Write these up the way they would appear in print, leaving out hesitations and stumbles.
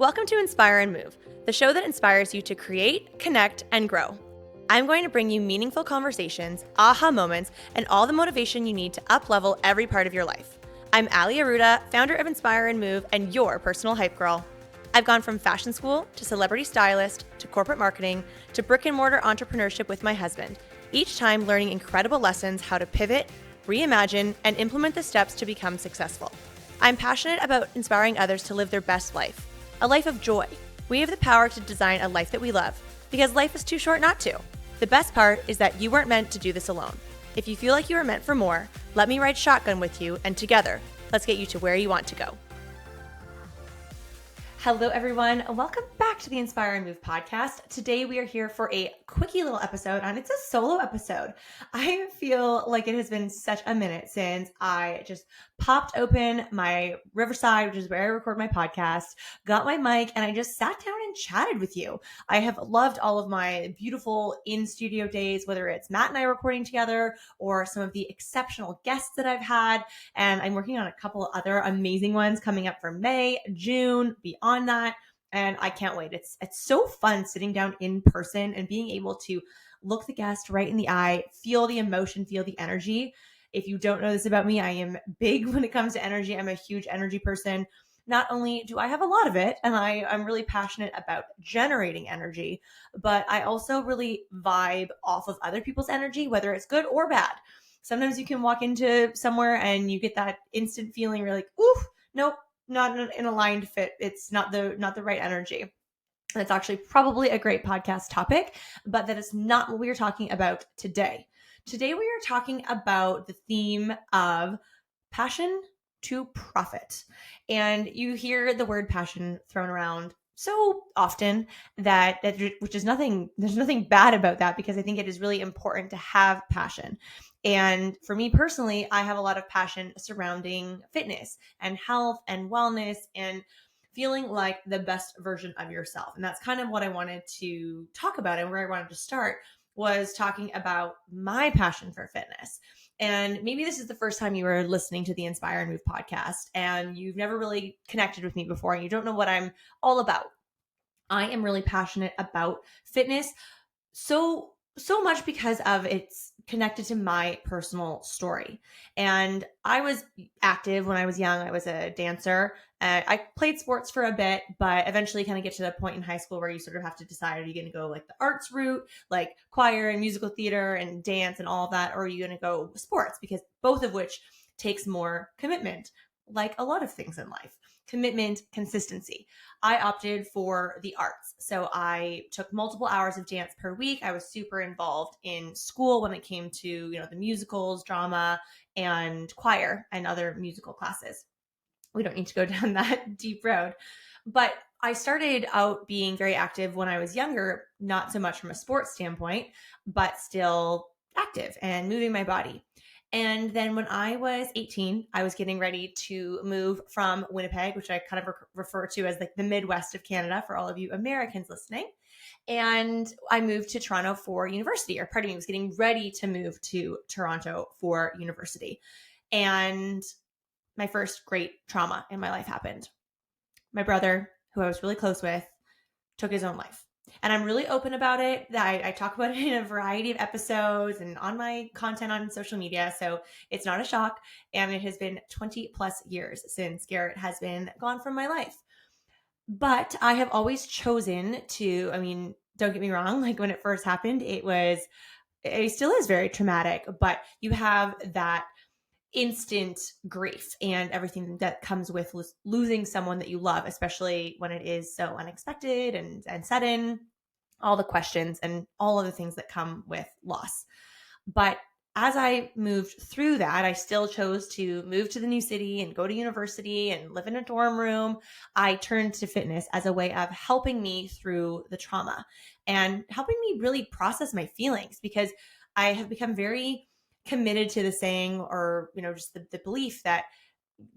Welcome to Inspire and Move, the show that inspires you to create, connect, and grow. I'm going to bring you meaningful conversations, aha moments, and all the motivation you need to up-level every part of your life. I'm Ali Aruda, founder of Inspire and Move, and your personal hype girl. I've gone from fashion school to celebrity stylist to corporate marketing to brick-and-mortar entrepreneurship with my husband, each time learning incredible lessons how to pivot, reimagine, and implement the steps to become successful. I'm passionate about inspiring others to live their best life, a life of joy. We have the power to design a life that we love, because life is too short not to. The best part is that you weren't meant to do this alone. If you feel like you are meant for more, let me ride shotgun with you, and together, let's get you to where you want to go. Hello, everyone. Welcome back to the Inspire and Move podcast. Today, we are here for a quickie little episode, and it's a solo episode. I feel like it has been such a minute since I just popped open my Riverside, which is where I record my podcast, got my mic, and I just sat down and chatted with you. I have loved all of my beautiful in-studio days, whether it's Matt and I recording together or some of the exceptional guests that I've had. And I'm working on a couple other amazing ones coming up for May, June, beyond that. And I can't wait. It's so fun sitting down in person and being able to look the guest right in the eye, feel the emotion, feel the energy. If you don't know this about me, I am big when it comes to energy. I'm a huge energy person. Not only do I have a lot of it, and I'm really passionate about generating energy, but I also really vibe off of other people's energy, whether it's good or bad. Sometimes you can walk into somewhere and you get that instant feeling where you're like, ooh, nope, not an aligned fit. It's not the right energy. That's actually probably a great podcast topic, but that is not what we are talking about today. Today, we are talking about the theme of passion to profit. And you hear the word passion thrown around so often that which is nothing, there's nothing bad about that, because I think it is really important to have passion. And for me personally, I have a lot of passion surrounding fitness and health and wellness and feeling like the best version of yourself. And that's kind of what I wanted to talk about, and where I wanted to start was talking about my passion for fitness. And maybe this is the first time you were listening to the Inspire and Move podcast and you've never really connected with me before and you don't know what I'm all about. I am really passionate about fitness so much because of it's connected to my personal story. And I was active when I was young. I was a dancer. I played sports for a bit, but eventually kind of get to the point in high school where you sort of have to decide, are you going to go like the arts route, like choir and musical theater and dance and all of that, or are you going to go sports? Because both of which takes more commitment, like a lot of things in life. Commitment, consistency. I opted for the arts. So I took multiple hours of dance per week. I was super involved in school when it came to, the musicals, drama, and choir and other musical classes. We don't need to go down that deep road. But I started out being very active when I was younger, not so much from a sports standpoint, but still active and moving my body. And then when I was 18, I was getting ready to move from Winnipeg, which I kind of refer to as like the Midwest of Canada for all of you Americans listening. And I moved to Toronto for university, or pardon me, I was getting ready to move to Toronto for university. And my first great trauma in my life happened. My brother, who I was really close with, took his own life. And I'm really open about it. I talk about it in a variety of episodes and on my content on social media. So it's not a shock. And it has been 20 plus years since Garrett has been gone from my life. But I have always chosen to, don't get me wrong, like when it first happened, it still is very traumatic, but you have that instant grief and everything that comes with losing someone that you love, especially when it is so unexpected and sudden, all the questions and all of the things that come with loss. But as I moved through that, I still chose to move to the new city and go to university and live in a dorm room. I turned to fitness as a way of helping me through the trauma and helping me really process my feelings, because I have become very committed to the saying, or just the belief that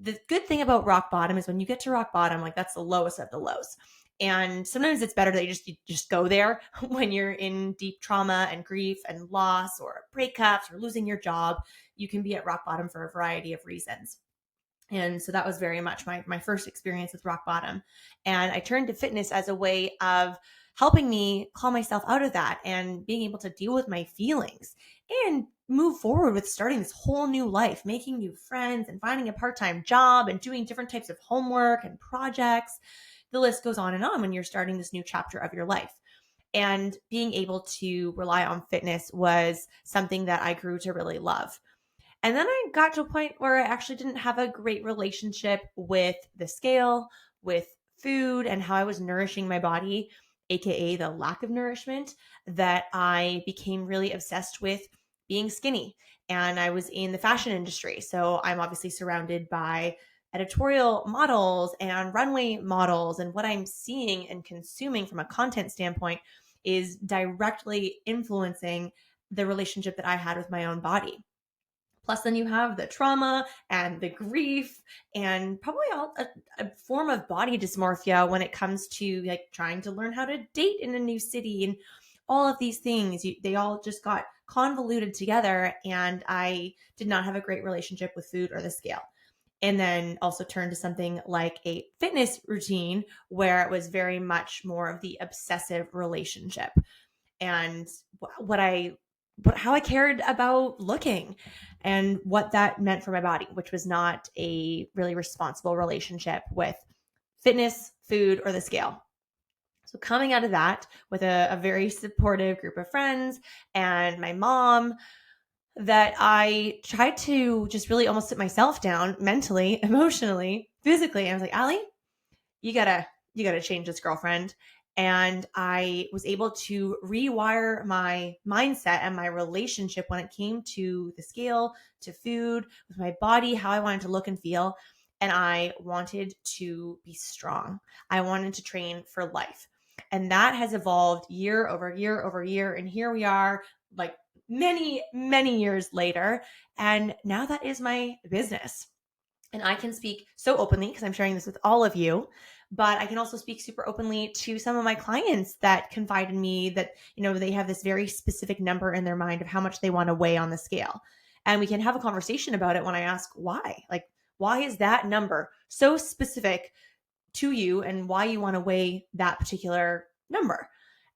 the good thing about rock bottom is when you get to rock bottom, like that's the lowest of the lows. And sometimes it's better that you just go there when you're in deep trauma and grief and loss or breakups or losing your job. You can be at rock bottom for a variety of reasons. And so that was very much my first experience with rock bottom. And I turned to fitness as a way of helping me call myself out of that and being able to deal with my feelings and move forward with starting this whole new life, making new friends and finding a part-time job and doing different types of homework and projects. The list goes on and on when you're starting this new chapter of your life. And being able to rely on fitness was something that I grew to really love. And then I got to a point where I actually didn't have a great relationship with the scale, with food, and how I was nourishing my body, AKA the lack of nourishment, that I became really obsessed with being skinny. And I was in the fashion industry. So I'm obviously surrounded by editorial models and runway models. And what I'm seeing and consuming from a content standpoint is directly influencing the relationship that I had with my own body. Plus, then you have the trauma and the grief and probably a form of body dysmorphia when it comes to like trying to learn how to date in a new city and all of these things. They all just got convoluted together, and I did not have a great relationship with food or the scale. And then also turned to something like a fitness routine where it was very much more of the obsessive relationship and what I how I cared about looking and what that meant for my body, which was not a really responsible relationship with fitness, food, or the scale. So coming out of that with a very supportive group of friends and my mom, that I tried to just really almost sit myself down mentally, emotionally, physically. And I was like, Allie, you gotta change this, girlfriend. And I was able to rewire my mindset and my relationship when it came to the scale, to food, with my body, how I wanted to look and feel. And I wanted to be strong. I wanted to train for life. And that has evolved year over year over year. And here we are, like many, many years later. And now that is my business. And I can speak so openly because I'm sharing this with all of you, but I can also speak super openly to some of my clients that confide in me that, they have this very specific number in their mind of how much they want to weigh on the scale. And we can have a conversation about it when I ask why. Like, why is that number so specific to you and why you want to weigh that particular number?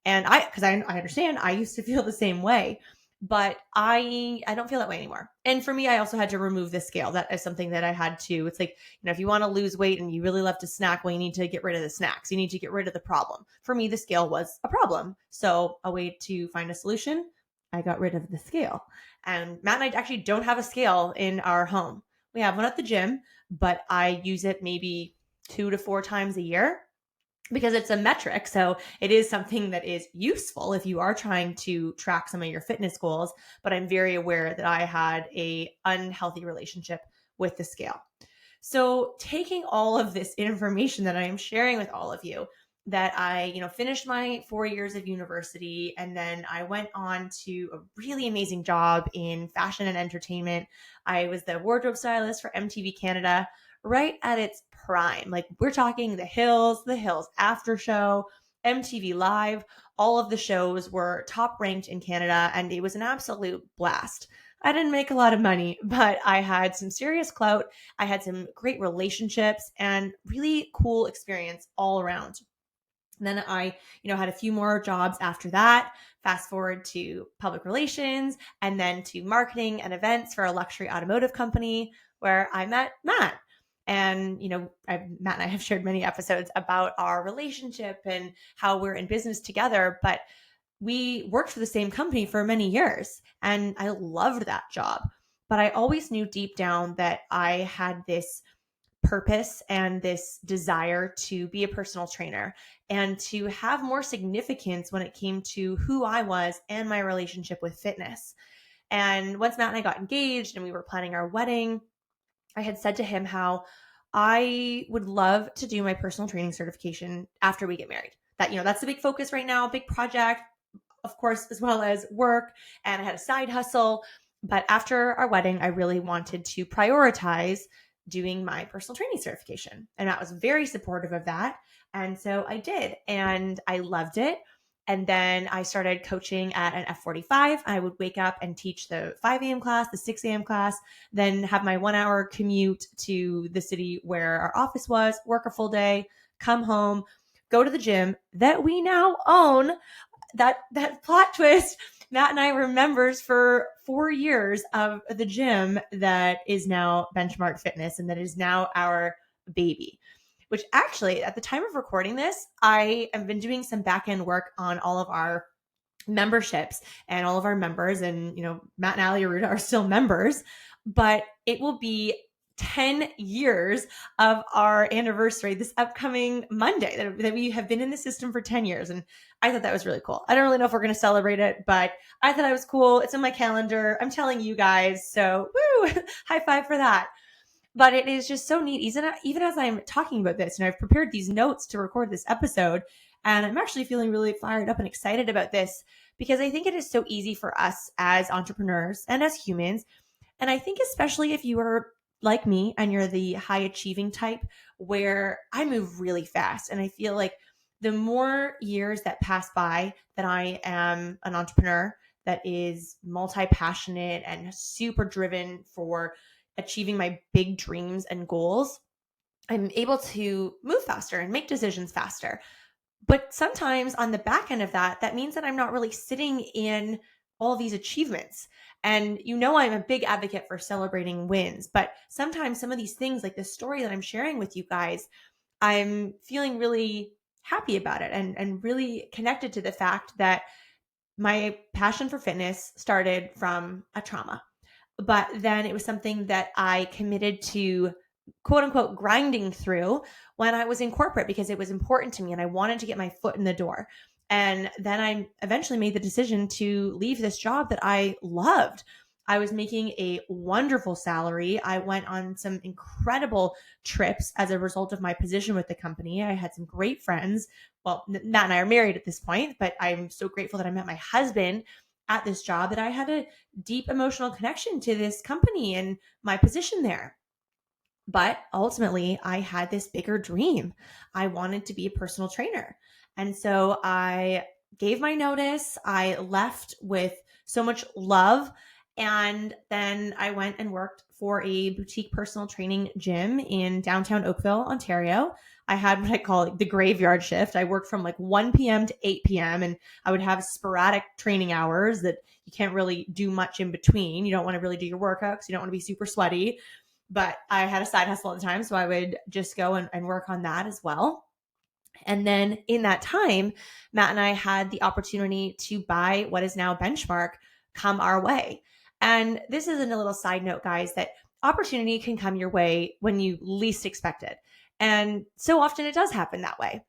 And because I understand, I used to feel the same way, but I don't feel that way anymore. And for me, I also had to remove the scale. That is something that I had to. It's like, if you want to lose weight and you really love to snack, well, you need to get rid of the snacks. You need to get rid of the problem. For me, the scale was a problem. So a way to find a solution, I got rid of the scale. And Matt and I actually don't have a scale in our home. We have one at the gym, but I use it maybe 2 to 4 times a year because it's a metric. So it is something that is useful if you are trying to track some of your fitness goals. But I'm very aware that I had a unhealthy relationship with the scale. So taking all of this information that I am sharing with all of you, that I, finished my 4 years of university, and then I went on to a really amazing job in fashion and entertainment. I was the wardrobe stylist for MTV Canada, right at its prime. Like, we're talking the Hills After Show, MTV Live. All of the shows were top ranked in Canada, and it was an absolute blast. I didn't make a lot of money, but I had some serious clout. I had some great relationships and really cool experience all around. And then I, had a few more jobs after that. Fast forward to public relations and then to marketing and events for a luxury automotive company where I met Matt. And, Matt and I have shared many episodes about our relationship and how we're in business together, but we worked for the same company for many years and I loved that job. But I always knew deep down that I had this purpose and this desire to be a personal trainer and to have more significance when it came to who I was and my relationship with fitness. And once Matt and I got engaged and we were planning our wedding, I had said to him how I would love to do my personal training certification after we get married. That's the big focus right now, big project, of course, as well as work. And I had a side hustle. But after our wedding, I really wanted to prioritize doing my personal training certification. And Matt was very supportive of that. And so I did, and I loved it. And then I started coaching at an F45. I would wake up and teach the 5 a.m. class, the 6 a.m. class, then have my 1 hour commute to the city where our office was, work a full day, come home, go to the gym that we now own. That plot twist, Matt and I were members for 4 years of the gym that is now Benchmark Fitness and that is now our baby. Which actually, at the time of recording this, I have been doing some back end work on all of our memberships and all of our members. And, Matt and Ali Aruda are still members, but it will be 10 years of our anniversary this upcoming Monday that we have been in the system for 10 years. And I thought that was really cool. I don't really know if we're going to celebrate it, but I thought it was cool. It's in my calendar. I'm telling you guys. So woo, high five for that. But it is just so neat, even as I'm talking about this, and I've prepared these notes to record this episode, and I'm actually feeling really fired up and excited about this because I think it is so easy for us as entrepreneurs and as humans. And I think especially if you are like me and you're the high achieving type where I move really fast. And I feel like the more years that pass by that I am an entrepreneur that is multi-passionate and super driven for achieving my big dreams and goals, I'm able to move faster and make decisions faster. But sometimes on the back end of that, that means that I'm not really sitting in all these achievements. And I'm a big advocate for celebrating wins, but sometimes some of these things, like the story that I'm sharing with you guys, I'm feeling really happy about it and really connected to the fact that my passion for fitness started from a trauma. But then it was something that I committed to, quote unquote, grinding through when I was in corporate because it was important to me and I wanted to get my foot in the door. And then I eventually made the decision to leave this job that I loved. I was making a wonderful salary. I went on some incredible trips as a result of my position with the company. I had some great friends. Well, Matt and I are married at this point, but I'm so grateful that I met my husband at this job, that I had a deep emotional connection to this company and my position there. But ultimately, I had this bigger dream. I wanted to be a personal trainer. And so I gave my notice. I left with so much love. And then I went and worked for a boutique personal training gym in downtown Oakville, Ontario. I had what I call the graveyard shift. I worked from like 1 p.m. to 8 p.m. and I would have sporadic training hours that you can't really do much in between. You don't want to really do your workouts. You don't want to be super sweaty. But I had a side hustle at the time, so I would just go and work on that as well. And then in that time, Matt and I had the opportunity to buy what is now Benchmark come our way. And this is a little side note, guys, that opportunity can come your way when you least expect it. And so often it does happen that way.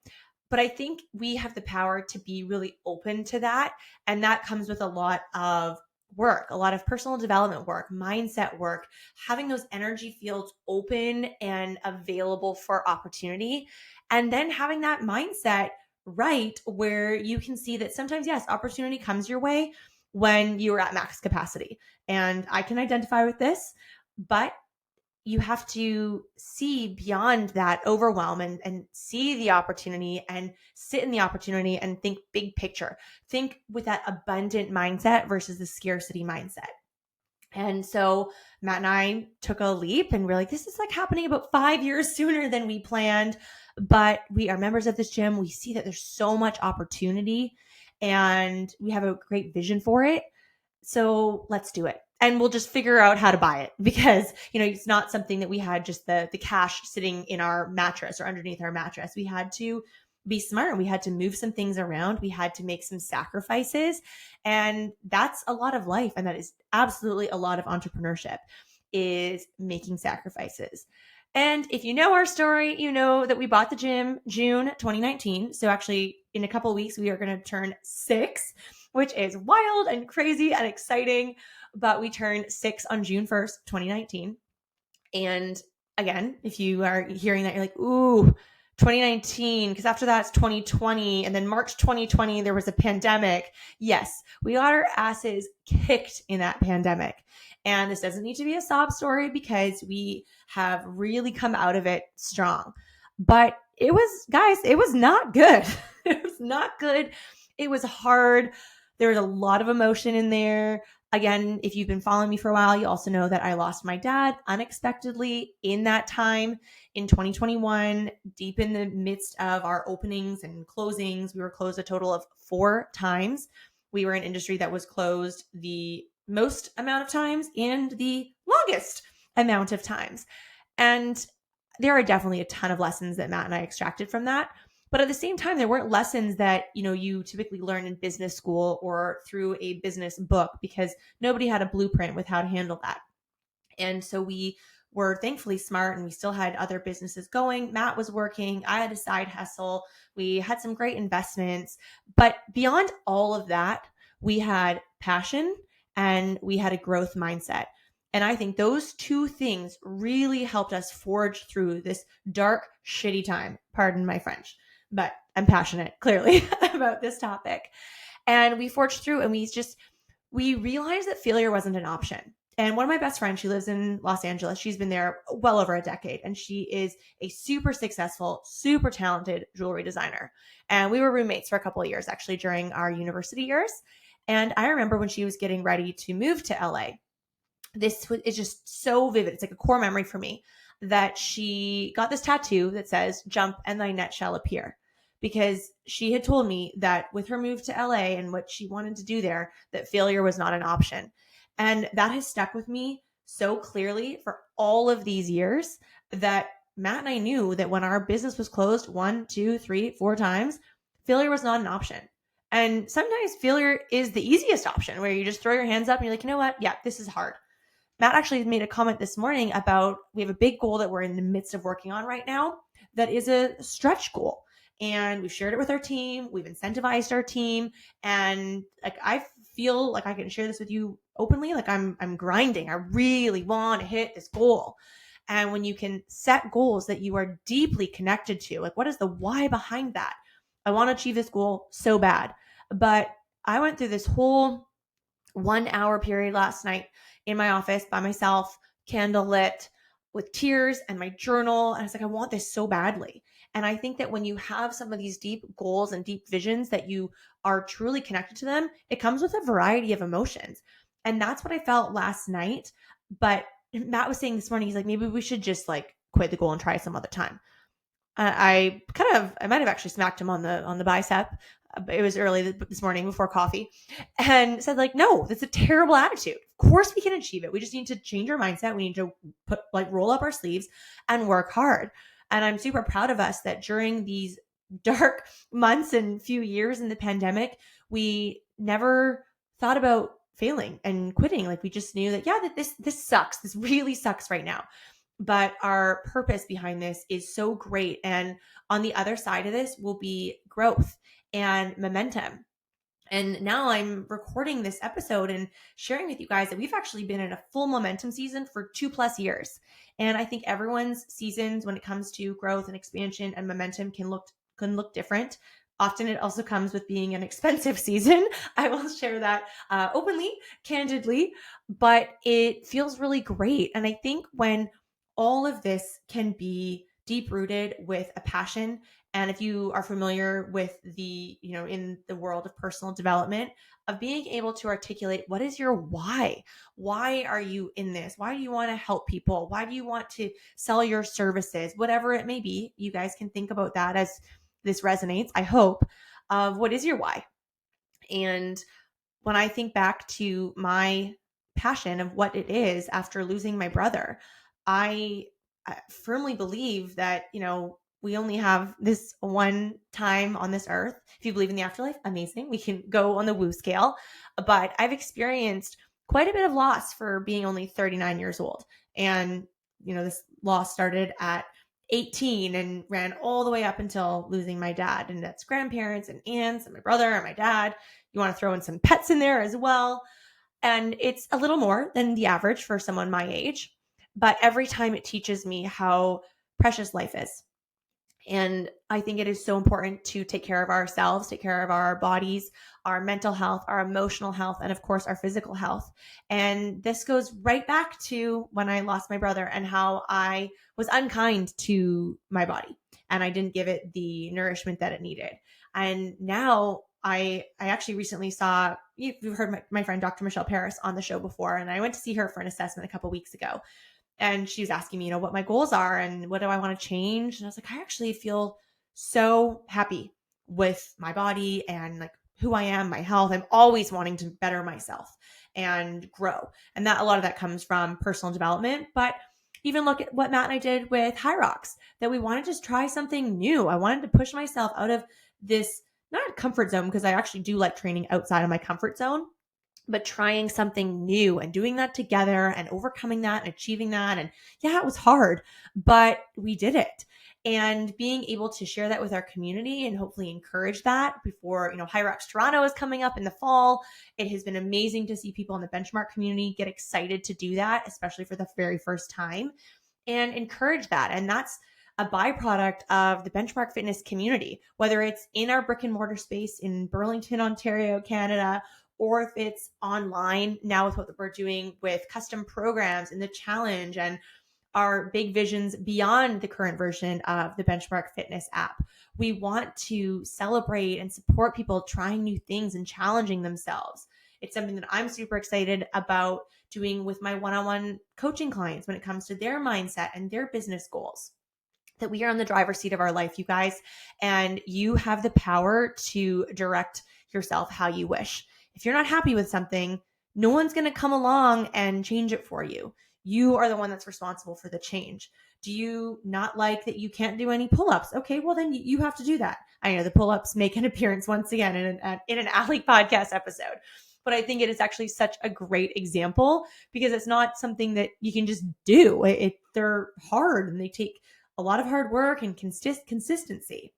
But I think we have the power to be really open to that. And that comes with a lot of work, a lot of personal development work, mindset work, having those energy fields open and available for opportunity. And then having that mindset right where you can see that sometimes, yes, opportunity comes your way when you're at max capacity. And I can identify with this, but you have to see beyond that overwhelm and see the opportunity and sit in the opportunity and think big picture. Think with that abundant mindset versus the scarcity mindset. And so Matt and I took a leap and we're like, this is like happening about 5 years sooner than we planned. But we are members of this gym. We see that there's so much opportunity and we have a great vision for it. So let's do it. And we'll just figure out how to buy it because, it's not something that we had just the cash sitting in our mattress or underneath our mattress. We had to be smart. We had to move some things around. We had to make some sacrifices. And that's a lot of life. And that is absolutely a lot of entrepreneurship, is making sacrifices. And if you know our story, you know that we bought the gym June 2019. So actually in a couple of weeks, we are going to turn 6, which is wild and crazy and exciting. But we turned 6 on June 1st, 2019. And again, if you are hearing that, you're like, ooh, 2019, because after that it's 2020. And then March 2020, there was a pandemic. Yes, we got our asses kicked in that pandemic. And this doesn't need to be a sob story because we have really come out of it strong. But it was, guys, it was not good. It was not good. it was hard. There was a lot of emotion in there. Again, if you've been following me for a while, you also know that I lost my dad unexpectedly in that time in 2021, deep in the midst of our openings and closings. We were closed a total of 4 times. We were an industry that was closed the most amount of times and the longest amount of times. And there are definitely a ton of lessons that Matt and I extracted from that. But at the same time, there weren't lessons that, you typically learn in business school or through a business book, because nobody had a blueprint with how to handle that. And so we were thankfully smart, and we still had other businesses going. Matt was working. I had a side hustle. We had some great investments. But beyond all of that, we had passion and we had a growth mindset. And I think those two things really helped us forge through this dark, shitty time. Pardon my French, but I'm passionate clearly about this topic. And we forged through, and we realized that failure wasn't an option. And one of my best friends, she lives in Los Angeles. She's been there well over a decade, and she is a super successful, super talented jewelry designer. And we were roommates for a couple of years, actually, during our university years. And I remember when she was getting ready to move to LA, this is just so vivid. It's like a core memory for me that she got this tattoo that says, "Jump and thy net shall appear." Because she had told me that with her move to LA and what she wanted to do there, that failure was not an option. And that has stuck with me so clearly for all of these years, that Matt and I knew that when our business was closed 1, 2, 3, 4 times, failure was not an option. And sometimes failure is the easiest option, where you just throw your hands up and you're like, you know what? Yeah, this is hard. Matt actually made a comment this morning about, we have a big goal that we're in the midst of working on right now that is a stretch goal. And we've shared it with our team. We've incentivized our team. And like, I feel like I can share this with you openly. Like I'm grinding. I really want to hit this goal. And when you can set goals that you are deeply connected to, like, what is the why behind that? I want to achieve this goal so bad. But I went through this whole 1 hour period last night in my office by myself, candle lit, with tears and my journal. And I was like, I want this so badly. And I think that when you have some of these deep goals and deep visions that you are truly connected to them, it comes with a variety of emotions. And that's what I felt last night. But Matt was saying this morning, he's like, maybe we should just like quit the goal and try some other time. I might have actually smacked him on the bicep. It was early this morning before coffee, and said like, no, that's a terrible attitude. Of course we can achieve it. We just need to change our mindset. We need to roll up our sleeves and work hard. And I'm super proud of us that during these dark months and few years in the pandemic, we never thought about failing and quitting. Like, we just knew that, yeah, that this sucks. This really sucks right now. But our purpose behind this is so great. And on the other side of this will be growth and momentum. And now I'm recording this episode and sharing with you guys that we've actually been in a full momentum season for 2+ years. And I think everyone's seasons when it comes to growth and expansion and momentum can look different. Often it also comes with being an expensive season. I will share that openly, candidly, but it feels really great. And I think when all of this can be deep rooted with a passion, and if you are familiar with in the world of personal development, of being able to articulate, what is your why? Why are you in this? Why do you want to help people? Why do you want to sell your services? Whatever it may be, you guys can think about that as this resonates, I hope, of what is your why. And when I think back to my passion of what it is after losing my brother, I firmly believe that, we only have this one time on this earth. If you believe in the afterlife, amazing. We can go on the woo scale. But I've experienced quite a bit of loss for being only 39 years old. And, this loss started at 18 and ran all the way up until losing my dad. And that's grandparents and aunts and my brother and my dad. You want to throw in some pets in there as well. And it's a little more than the average for someone my age. But every time it teaches me how precious life is. And I think it is so important to take care of ourselves, take care of our bodies, our mental health, our emotional health, and of course, our physical health. And this goes right back to when I lost my brother and how I was unkind to my body and I didn't give it the nourishment that it needed. And now I actually recently saw, you've heard my friend Dr. Michelle Paris on the show before, and I went to see her for an assessment a couple weeks ago. And she was asking me, what my goals are and what do I want to change. And I was like, I actually feel so happy with my body and like who I am, my health. I'm always wanting to better myself and grow. And that a lot of that comes from personal development. But even look at what Matt and I did with High Rocks, that we wanted to just try something new. I wanted to push myself out of this, not comfort zone, because I actually do like training outside of my comfort zone, but trying something new and doing that together and overcoming that and achieving that. And yeah, it was hard, but we did it. And being able to share that with our community and hopefully encourage that before, High Rocks Toronto is coming up in the fall. It has been amazing to see people in the benchmark community get excited to do that, especially for the very first time, and encourage that. And that's a byproduct of the benchmark fitness community, whether it's in our brick and mortar space in Burlington, Ontario, Canada, or if it's online now with what we're doing with custom programs and the challenge and our big visions beyond the current version of the Benchmark Fitness app. We want to celebrate and support people trying new things and challenging themselves. It's something that I'm super excited about doing with my one-on-one coaching clients when it comes to their mindset and their business goals. That we are on the driver's seat of our life, you guys, and you have the power to direct yourself how you wish. If you're not happy with something, no one's going to come along and change it for you. You are the one that's responsible for the change. Do you not like that you can't do any pull-ups? Okay, well then you have to do that. I know the pull-ups make an appearance once again in an Athlete podcast episode, but I think it is actually such a great example because it's not something that you can just do. They're hard and they take a lot of hard work and consistency.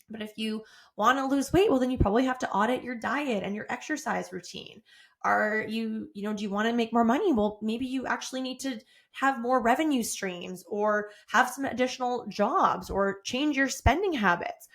But if you want to lose weight, well, then you probably have to audit your diet and your exercise routine. Do you want to make more money? Well, maybe you actually need to have more revenue streams or have some additional jobs or change your spending habits.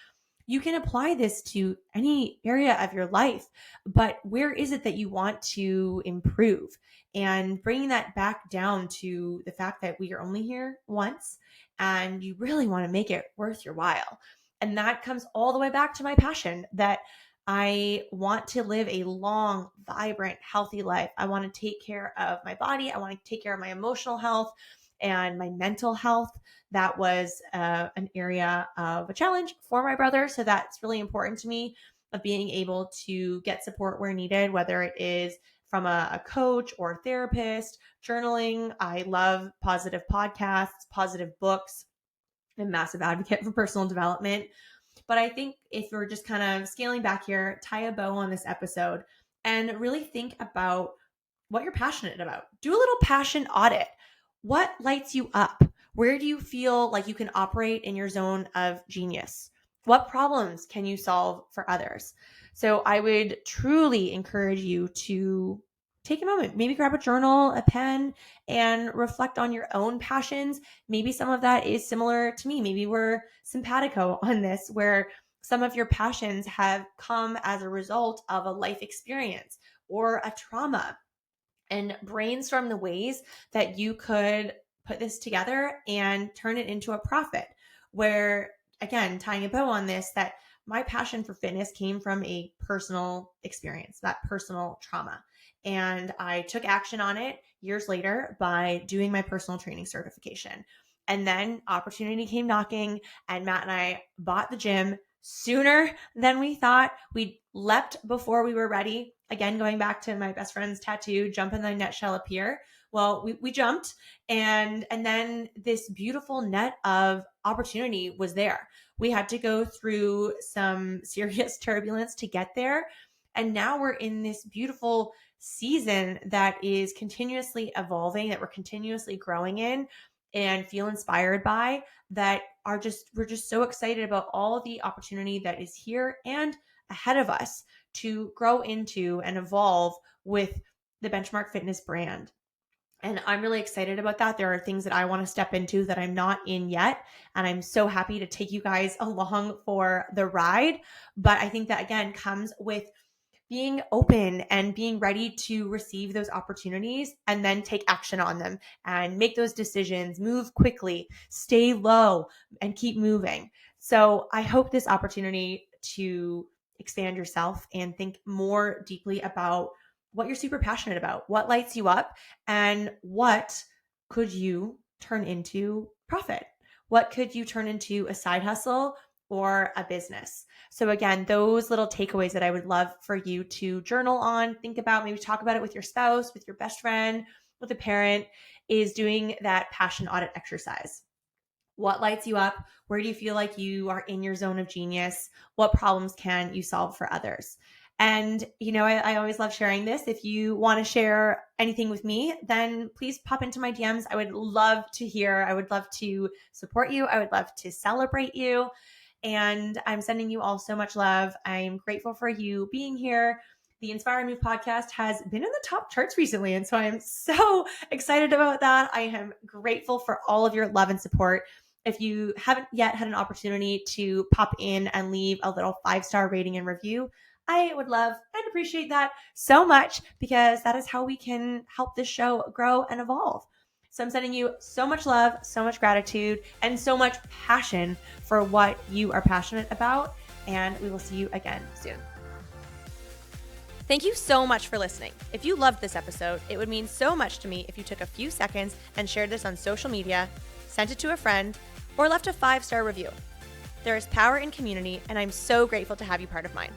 You can apply this to any area of your life, but where is it that you want to improve? And bringing that back down to the fact that we are only here once and you really want to make it worth your while. And that comes all the way back to my passion that I want to live a long, vibrant, healthy life. I want to take care of my body. I want to take care of my emotional health and my mental health. That was an area of a challenge for my brother. So that's really important to me, of being able to get support where needed, whether it is from a coach or a therapist, journaling. I love positive podcasts, positive books. I'm a massive advocate for personal development. But I think if we're just kind of scaling back here, tie a bow on this episode and really think about what you're passionate about. Do a little passion audit. What lights you up? Where do you feel like you can operate in your zone of genius? What problems can you solve for others? So I would truly encourage you to take a moment, maybe grab a journal, a pen, and reflect on your own passions. Maybe some of that is similar to me. Maybe we're simpatico on this, where some of your passions have come as a result of a life experience or a trauma, and brainstorm the ways that you could put this together and turn it into a profit. Where, again, tying a bow on this, that my passion for fitness came from a personal experience, that personal trauma. And I took action on it years later by doing my personal training certification. And then opportunity came knocking, and Matt and I bought the gym sooner than we thought. We leapt before we were ready. Again, going back to my best friend's tattoo, jump in the net shall appear. Well, we jumped, and then this beautiful net of opportunity was there. We had to go through some serious turbulence to get there. And now we're in this beautiful season that is continuously evolving, that we're continuously growing in and feel inspired by, that we're just so excited about all the opportunity that is here and ahead of us to grow into and evolve with the Benchmark Fitness brand. And I'm really excited about that. There are things that I want to step into that I'm not in yet. And I'm so happy to take you guys along for the ride. But I think that, again, comes with being open and being ready to receive those opportunities and then take action on them and make those decisions, move quickly, stay low, and keep moving. So I hope this opportunity to expand yourself and think more deeply about what you're super passionate about, what lights you up, and what could you turn into profit? What could you turn into a side hustle or a business? So again, those little takeaways that I would love for you to journal on, think about, maybe talk about it with your spouse, with your best friend, with a parent, is doing that passion audit exercise. What lights you up? Where do you feel like you are in your zone of genius? What problems can you solve for others? And, I always love sharing this. If you want to share anything with me, then please pop into my DMs. I would love to hear. I would love to support you. I would love to celebrate you. And I'm sending you all so much love. I'm grateful for you being here. The Inspire and Move podcast has been in the top charts recently. And so I am so excited about that. I am grateful for all of your love and support. If you haven't yet had an opportunity to pop in and leave a little 5-star rating and review, I would love and appreciate that so much, because that is how we can help this show grow and evolve. So I'm sending you so much love, so much gratitude, and so much passion for what you are passionate about. And we will see you again soon. Thank you so much for listening. If you loved this episode, it would mean so much to me if you took a few seconds and shared this on social media, sent it to a friend, or left a 5-star review. There is power in community, and I'm so grateful to have you part of mine.